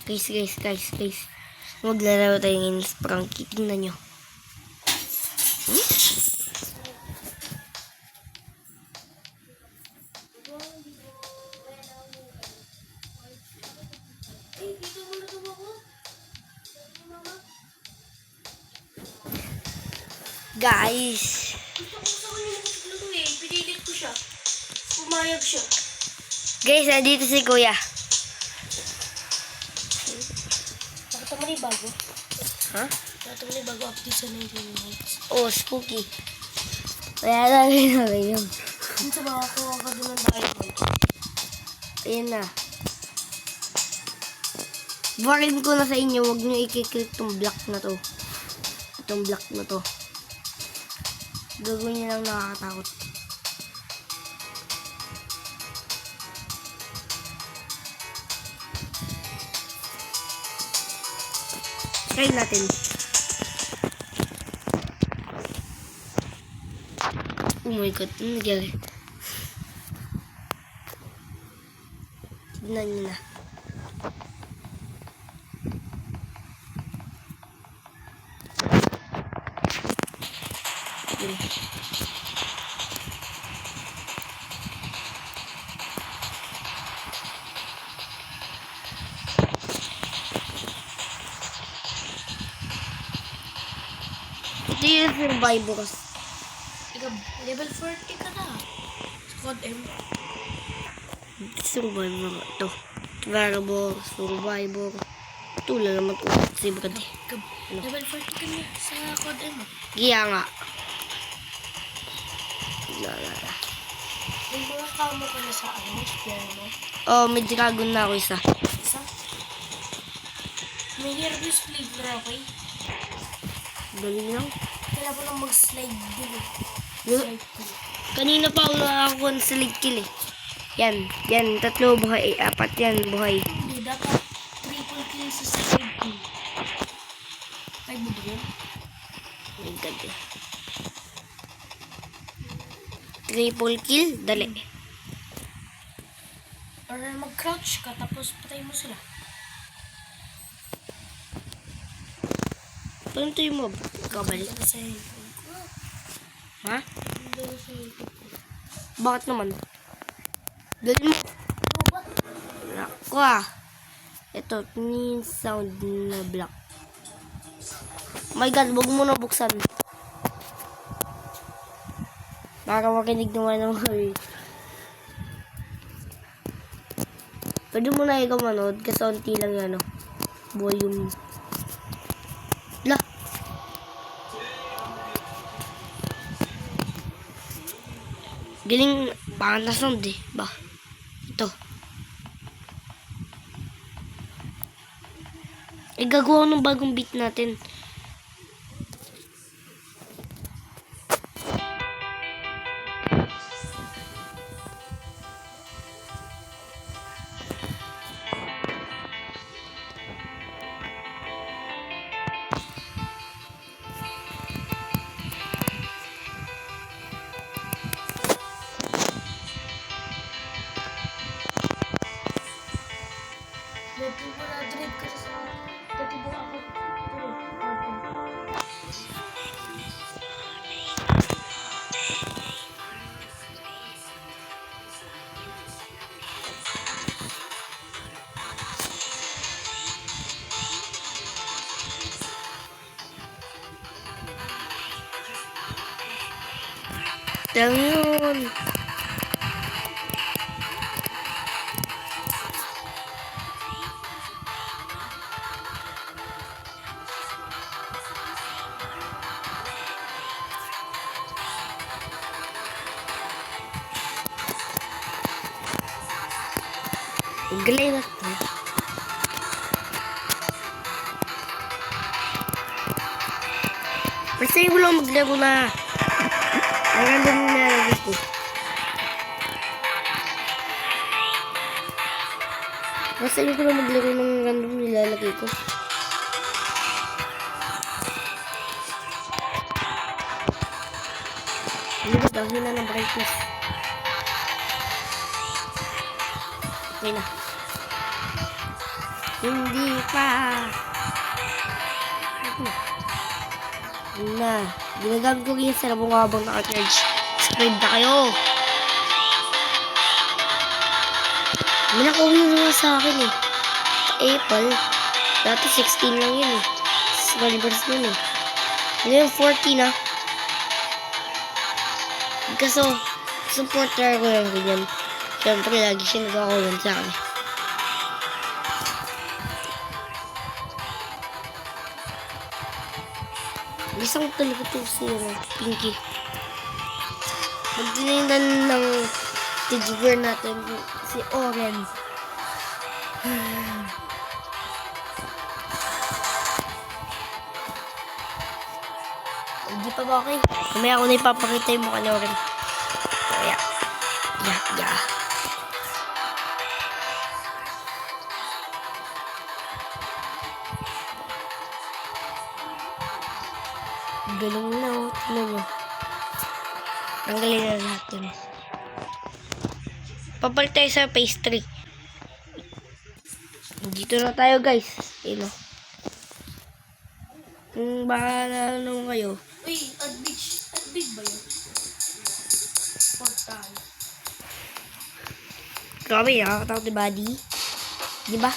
Guys. Maglalaro tayo ng Sprunky. Tingnan nyo. Guys. Pinilit ko siya. Pumayag siya. Guys, nandito si Kuya. Nakita mo na yung bago? Ha? Nakita mo na yung bago update sa 19 Oh, spooky. Kaya lang yun. Dito makakuha ka doon ng diamond. Ayan na. Barin ko na sa inyo, huwag nyo i-click itong block na to. Itong block na to. Gagawin nyo lang nakakatakot. Try natin. Oh my god, ano nangyari? Tignan nyo na. Yun. Ito yung survivors. Ikaw, level 40 ka na. Squad M. Survivor. Ito. Survivor. Ito lang naman ito. Kasi bagad eh. Level 40 ka na sa Squad M. Giya nga. Wala. May mga kamo ka na sa player mo. Oh, may dragon na ako isa. Isa? May Hermes Blade na okay? Galing lang. Kailangan mo lang mag-slide din eh. Look. Slide din. Kanina pa ako sa league kill eh. Yan, 3 buhay, 4 yan buhay. Hindi, dapat triple kill sa slide kill. Kaya mo ba yun? Oh my god eh. Triple kill, dali. Or mag-crouch ka tapos patay mo sila. Paano ito yung mob? Kabalik. Ano sa cellphone ko? Ha? Ano sa cellphone ko? Bakit naman? Dali mo. Robot? Nako ah. Ito, mean sound na black. Oh my god, wag mo na buksan. Baka makinig naman ng hurry. Pwede mo na ikaw manood kasi onti lang yan, oh. Volume. La. Galing, pangat na sound eh. Ba? Ito. Gagawa ng bagong beat natin. Dati mo na-drive ka sa dati mo ako. Lang yun. Galing na ito. Basta yung lang maglaro na. Ang random na nilalagay ko. Basta yung lang maglaro ng random nilalagay ko. Hindi ba daw hina ng brightness? Okay na. Hindi pa. Yun na. Ginagamit ko yung sarap mo habang naka-charge. Subscribe na kayo. May nakauwi naman sa akin eh. Apple. Dati 16 lang yun eh. Subscribers nun eh. Ngayon 40 na. Kaso, supporter ko lang ganyan. Siyempre, lagi siya nag-comment sa akin. Isang talaga ito si Pinky. Magdinindan ng teddy bear natin si Oren. Hindi pa ba okay? Kumaya ako na ipapakita yung mukha ni Oren. Kaya, ya. Galing na oh. Tignan nyo. Tanggalin na natin. Papalit tayo sa phase 3. Dito na tayo guys. Ayun oh. Kung bahala naman kayo. Uy, adbig ba yun? Portal. Grabe, nakakatakot ni Buddy. Diba?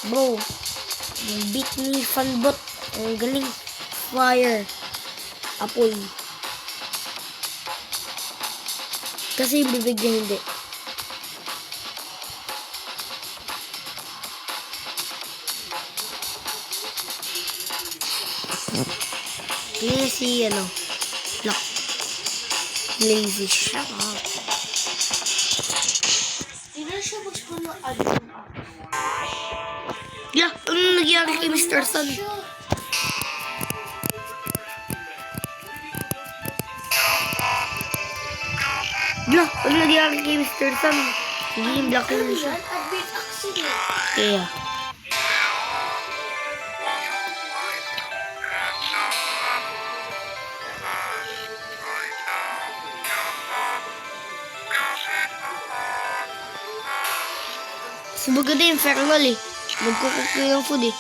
Bro, yung beat ni Fanbot. Ang galing. Fire. Apoy. Kasi yung bibig niya hindi. Kaya si Block. Lazy siya. Hindi na siya mag-spawn ng admin. Yeah, ano nangyari kay Mr. Sun? Yeah, ano nangyari kay Mr. Sun? Hindi yung black Ano yun siya. yan? Admin accident. Kaya. Subuga din, Infernal eh. Magkukup ko yung food eh.